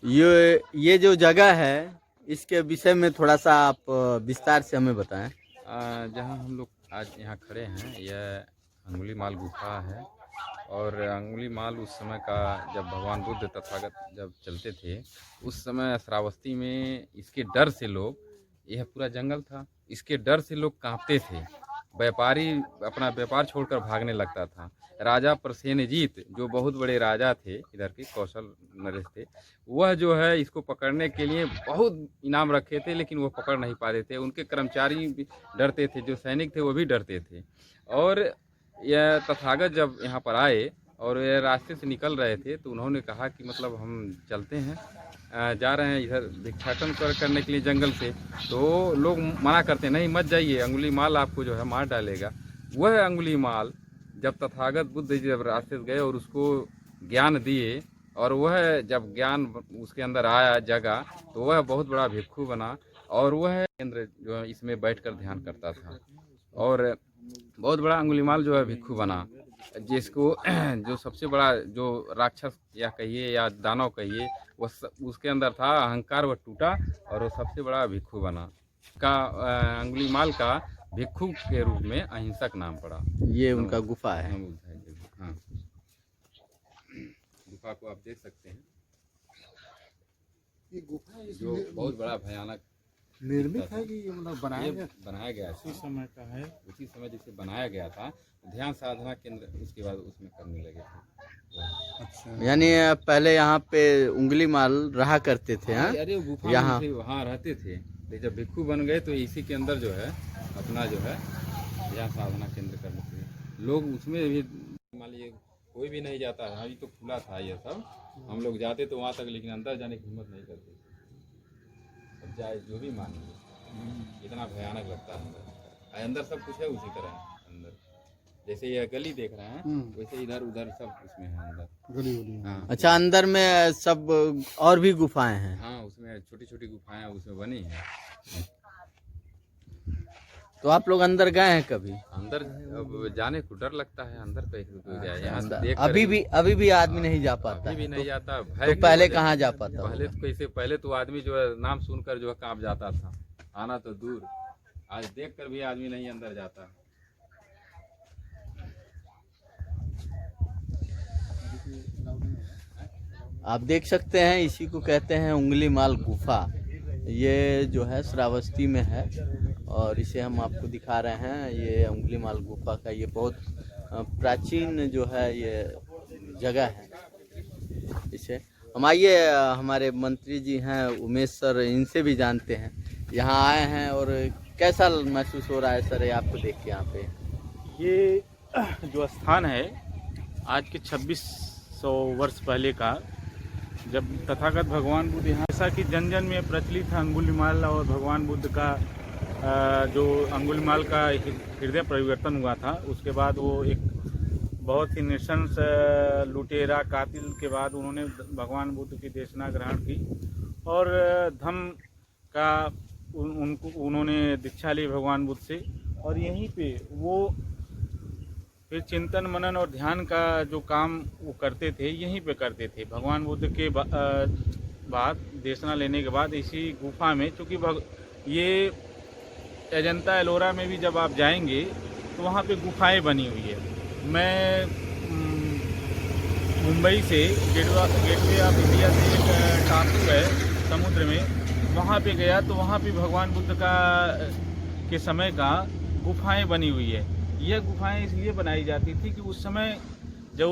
ये जो जगह है इसके विषय में थोड़ा सा आप विस्तार से हमें बताएं। जहाँ हम लोग आज यहाँ खड़े हैं यह अंगुलीमाल गुफा है। और अंगुलीमाल उस समय का जब भगवान बुद्ध तथागत जब चलते थे उस समय श्रावस्ती में इसके डर से लोग, यह पूरा जंगल था, इसके डर से लोग कांपते थे। व्यापारी अपना व्यापार छोड़कर भागने लगता था। राजा प्रसेनजीत जो बहुत बड़े राजा थे इधर के, कौशल नरेश थे, वह जो है इसको पकड़ने के लिए बहुत इनाम रखे थे, लेकिन वो पकड़ नहीं पाते थे। उनके कर्मचारी भी डरते थे, जो सैनिक थे वो भी डरते थे। और यह तथागत जब यहाँ पर आए और यह रास्ते से निकल रहे थे तो उन्होंने कहा कि मतलब हम चलते हैं, जा रहे हैं इधर भिक्षाटन करने के लिए जंगल से। तो लोग मना करते हैं, नहीं मत जाइए, अंगुलीमाल आपको जो है मार डालेगा। वह अंगुलीमाल जब तथागत बुद्ध जी जब रास्ते से गए और उसको ज्ञान दिए, और वह जब ज्ञान उसके अंदर आया जगह, तो वह बहुत बड़ा भिक्षु बना। और वह केंद्र जो है इसमें बैठकर ध्यान करता था और बहुत बड़ा अंगुलीमाल जो है भिक्षु बना, जिसको जो सबसे बड़ा जो राक्षस या कहिए या दानव कहिए वो उसके अंदर था, अहंकार वह टूटा और वो सबसे बड़ा भिक्षु बना। का अंगुलीमाल का भिक्षु के रूप में अहिंसक नाम पड़ा। ये उनका गुफा है। हाँ, गुफा को आप देख सकते हैं। ये गुफा जो बहुत बड़ा भयानक निर्मित है कि ये मतलब बनाया गया उसी समय का है। उसी समय जिसे बनाया गया था, ध्यान साधना केंद्र उसके बाद उसमें करने लगे थे। अच्छा, यानी पहले यहाँ पे उंगलीमाल रहा करते थे। हाँ, अरे गुफा यहाँ वहाँ रहते थे, लेकिन जब भिक्षु बन गए तो इसी के अंदर जो है अपना जो है ध्यान साधना केंद्र करने थे लोग। उसमें भी मान लीजिए कोई भी नहीं जाता है, अभी तो खुला था ये सब, हम लोग जाते तो वहाँ तक, लेकिन अंदर जाने की हिम्मत नहीं करते। अब जाए जो भी मान लीजिए, इतना भयानक लगता है अंदर। अंदर सब कुछ है उसी तरह अंदर, जैसे ये गली देख रहे हैं वैसे इधर उधर सब उसमें है अंदर गली गली। हाँ, अच्छा, अंदर में सब और भी गुफाएं हैं। हाँ उसमें छोटी छोटी गुफाएं उसमें बनी हैं। तो आप लोग अंदर गए हैं कभी? अंदर अब जाने को डर लगता है, अंदर कैसे कोई जाए, यहाँ से देख अभी भी आदमी नहीं जा पाता। अभी भी नहीं जाता। तो पहले कहाँ जा पाता? पहले तो कैसे, पहले तो आदमी जो है नाम सुनकर जो है कांप जाता था, आना तो दूर, आज देख कर भी आदमी नहीं अंदर जाता। आप देख सकते हैं, इसी को कहते हैं उंगलीमाल गुफा। ये जो है श्रावस्ती में है और इसे हम आपको दिखा रहे हैं। ये उंगलीमाल गुफा का ये बहुत प्राचीन जो है ये जगह है। इसे हम आइए, हमारे मंत्री जी हैं उमेश सर, इनसे भी जानते हैं। यहाँ आए हैं और कैसा महसूस हो रहा है सर ये आपको देख के यहाँ पे? ये जो स्थान है आज के 2600 वर्ष पहले का, जब तथागत भगवान बुद्ध यहाँ, ऐसा कि जन जन में प्रचलित है अंगुलीमाल और भगवान बुद्ध का जो अंगुलीमाल का हृदय परिवर्तन हुआ था। उसके बाद वो एक बहुत ही नृशंस लुटेरा कातिल के बाद उन्होंने भगवान बुद्ध की देशना ग्रहण की और धम्म का उन्होंने दीक्षा ली भगवान बुद्ध से। और यहीं पे वो फिर चिंतन मनन और ध्यान का जो काम वो करते थे यहीं पे करते थे। भगवान बुद्ध के बाद देशना लेने के बाद इसी गुफा में, चूँकि ये अजंता एलोरा में भी जब आप जाएंगे तो वहाँ पे गुफाएं बनी हुई है। मैं मुंबई से गेटवे ऑफ इंडिया से एक टापू है समुद्र में, वहाँ पे गया तो वहाँ पे भगवान बुद्ध के समय का गुफाएं बनी हुई है। यह गुफाएं इसलिए बनाई जाती थी कि उस समय जो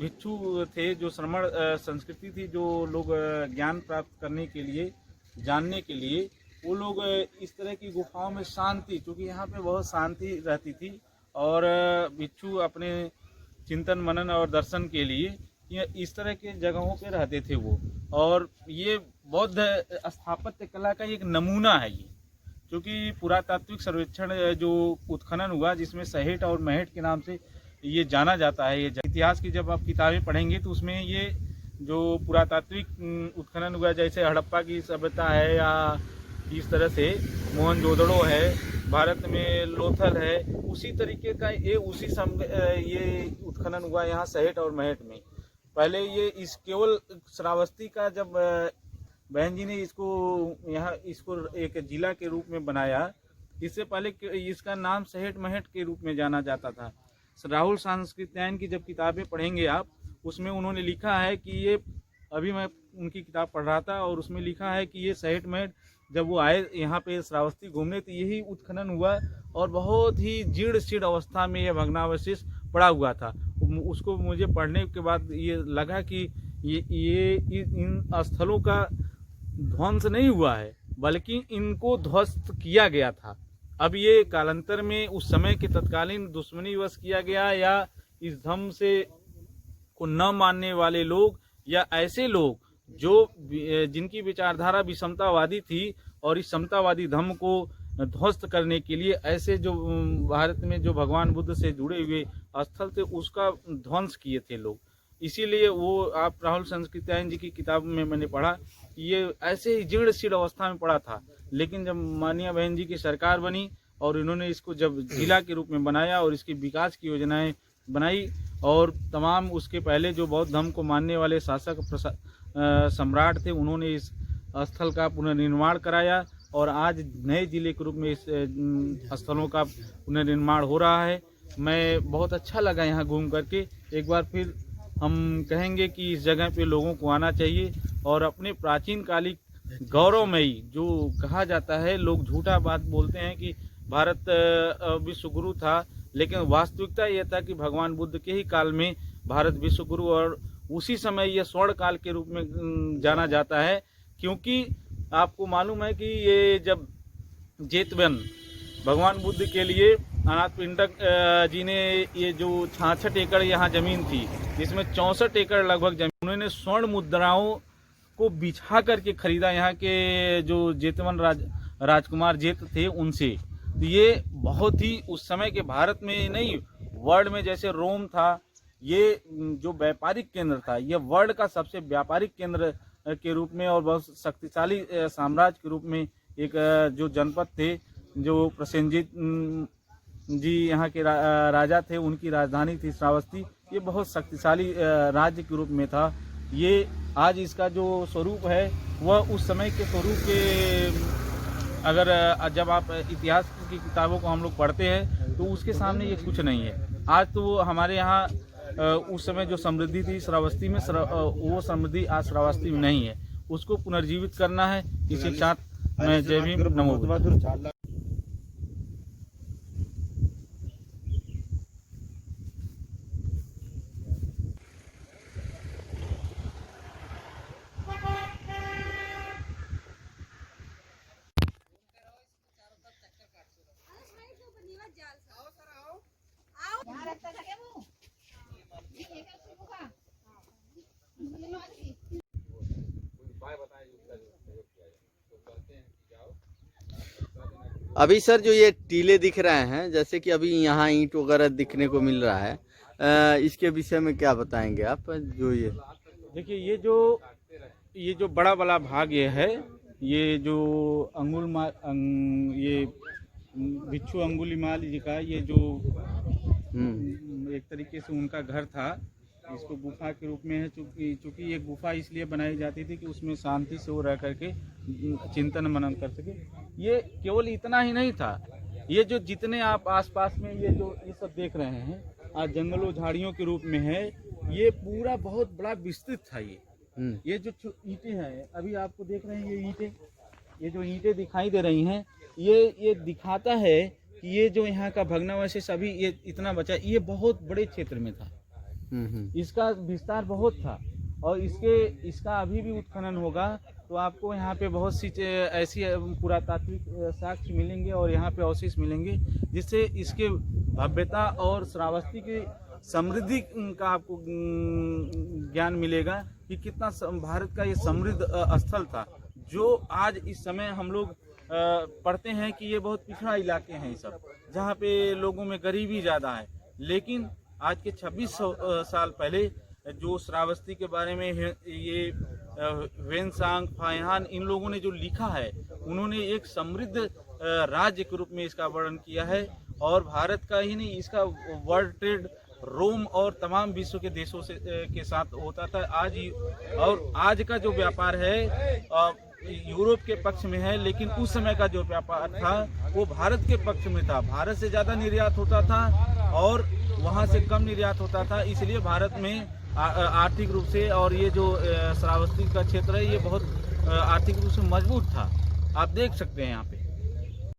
भिक्षु थे, जो श्रमण संस्कृति थी, जो लोग ज्ञान प्राप्त करने के लिए, जानने के लिए, वो लोग इस तरह की गुफाओं में शांति, क्योंकि यहाँ पे बहुत शांति रहती थी और भिक्षु अपने चिंतन मनन और दर्शन के लिए इस तरह के जगहों पे रहते थे वो। और ये बौद्ध स्थापत्य कला का एक नमूना है ये, क्योंकि पुरातात्विक सर्वेक्षण जो उत्खनन हुआ जिसमें सहेट और महेट के नाम से ये जाना जाता है। ये इतिहास की जब आप किताबें पढ़ेंगे तो उसमें ये जो पुरातात्विक उत्खनन हुआ, जैसे हड़प्पा की सभ्यता है या इस तरह से मोहनजोदड़ो है, भारत में लोथल है, उसी तरीके का ये उसी ये उत्खनन हुआ यहाँ सहेट और महेट में। पहले ये इस केवल श्रावस्ती का जब बहन जी ने इसको यहाँ इसको एक जिला के रूप में बनाया। इससे पहले इसका नाम सहेट महट के रूप में जाना जाता था। राहुल सांस्कृत्यायन की जब किताबें पढ़ेंगे आप, उसमें उन्होंने लिखा है कि ये, अभी मैं उनकी किताब पढ़ रहा था और उसमें लिखा है कि ये सहेट महट जब वो आए यहाँ पे श्रावस्ती घूमने तो यही उत्खनन हुआ और बहुत ही जीर्ण शीर्ण अवस्था में यह भग्नावशेष पड़ा हुआ था। उसको मुझे पढ़ने के बाद ये लगा कि ये इन स्थलों का ध्वंस नहीं हुआ है बल्कि इनको ध्वस्त किया गया था। अब ये कालांतर में उस समय के तत्कालीन दुश्मनीवश किया गया या इस धर्म से को न मानने वाले लोग या ऐसे लोग जो जिनकी विचारधारा विषमतावादी थी और इस समतावादी धर्म को ध्वस्त करने के लिए ऐसे जो भारत में जो भगवान बुद्ध से जुड़े हुए स्थल थे उसका ध्वंस किए थे लोग। इसीलिए वो आप राहुल सांस्कृत्यायन जी की किताब में मैंने पढ़ा, ये ऐसे ही जीर्ण शीर्ण अवस्था में पड़ा था। लेकिन जब माननीय बहन जी की सरकार बनी और इन्होंने इसको जब जिला के रूप में बनाया और इसकी विकास की योजनाएं बनाई और तमाम उसके पहले जो बौद्ध धर्म को मानने वाले शासक सम्राट थे उन्होंने इस स्थल का पुनर्निर्माण कराया और आज नए जिले के रूप में इस स्थलों का पुनर्निर्माण हो रहा है। मैं बहुत अच्छा लगा यहाँ घूम करके। एक बार फिर हम कहेंगे कि इस जगह पे लोगों को आना चाहिए और अपने प्राचीन कालिक गौरवमयी जो कहा जाता है, लोग झूठा बात बोलते हैं कि भारत विश्व गुरु था, लेकिन वास्तविकता यह था कि भगवान बुद्ध के ही काल में भारत विश्व गुरु और उसी समय यह स्वर्ण काल के रूप में जाना जाता है। क्योंकि आपको मालूम है कि ये जब जेतवन भगवान बुद्ध के लिए अनाथ पिंडक जी ने ये जो 66 एकड़ यहाँ जमीन थी, जिसमें 64 एकड़ लगभग जमीन उन्होंने स्वर्ण मुद्राओं को बिछा करके खरीदा यहाँ के जो जेतवन राजकुमार जेत थे उनसे। तो ये बहुत ही उस समय के भारत में नहीं, वर्ल्ड में जैसे रोम था, ये जो व्यापारिक केंद्र था, ये वर्ल्ड का सबसे व्यापारिक केंद्र के रूप में और बहुत शक्तिशाली साम्राज्य के रूप में एक जो जनपद थे, जो प्रसेनजीत जी यहाँ के राजा थे, उनकी राजधानी थी श्रावस्ती। ये बहुत शक्तिशाली राज्य के रूप में था। ये आज इसका जो स्वरूप है वह उस समय के स्वरूप के, अगर जब आप इतिहास की किताबों को हम लोग पढ़ते हैं तो उसके सामने ये कुछ नहीं है। आज तो हमारे यहाँ उस समय जो समृद्धि थी श्रावस्ती में, वो समृद्धि आज श्रावस्ती में नहीं है। उसको पुनर्जीवित करना है। इसी के साथ मैं जय भीम, नमो बुद्ध। अभी सर जो ये टीले दिख रहे हैं, जैसे कि अभी यहाँ ईंट वगैरह दिखने को मिल रहा है, इसके विषय में क्या बताएंगे आप? जो ये देखिए, ये जो बड़ा वाला भाग ये है, ये जो ये भिक्षु अंगुलीमाल जी का ये जो एक तरीके से उनका घर था, इसको गुफा के रूप में है। चूँकि ये गुफा इसलिए बनाई जाती थी कि उसमें शांति से वो रह करके चिंतन मनन कर सके। ये केवल इतना ही नहीं था, ये जो जितने आप आसपास में ये सब देख रहे हैं आज जंगलों झाड़ियों के रूप में है, ये पूरा बहुत बड़ा विस्तृत था। ये जो ईंटें हैं, अभी आपको देख रहे हैं ये ईंटें, ये जो ईंटें दिखाई दे रही हैं, ये दिखाता है कि ये जो यहाँ का भग्नावशेष अभी ये इतना बचा, ये बहुत बड़े क्षेत्र में था। इसका विस्तार बहुत था और इसका अभी भी उत्खनन होगा तो आपको यहाँ पे बहुत सी ऐसी पुरातात्विक साक्ष्य मिलेंगे और यहाँ पे अवशेष मिलेंगे, जिससे इसके भव्यता और श्रावस्ती की समृद्धि का आपको ज्ञान मिलेगा कि कितना भारत का ये समृद्ध स्थल था। जो आज इस समय हम लोग पढ़ते हैं कि ये बहुत पिछड़ा इलाके हैं, ये सब जहाँ पे लोगों में गरीबी ज़्यादा है, लेकिन आज के 2600 साल पहले जो श्रावस्ती के बारे में ये वेनसांग, फायहान, इन लोगों ने जो लिखा है, उन्होंने एक समृद्ध राज्य के रूप में इसका वर्णन किया है। और भारत का ही नहीं, इसका वर्ल्ड ट्रेड रोम और तमाम विश्व के देशों से के साथ होता था। और आज का जो व्यापार है यूरोप के पक्ष में है, लेकिन उस समय का जो व्यापार था वो भारत के पक्ष में था। भारत से ज़्यादा निर्यात होता था और वहाँ से कम निर्यात होता था, इसलिए भारत में आर्थिक रूप से और ये जो श्रावस्ती का क्षेत्र है ये बहुत आर्थिक रूप से मजबूत था। आप देख सकते हैं यहाँ पे।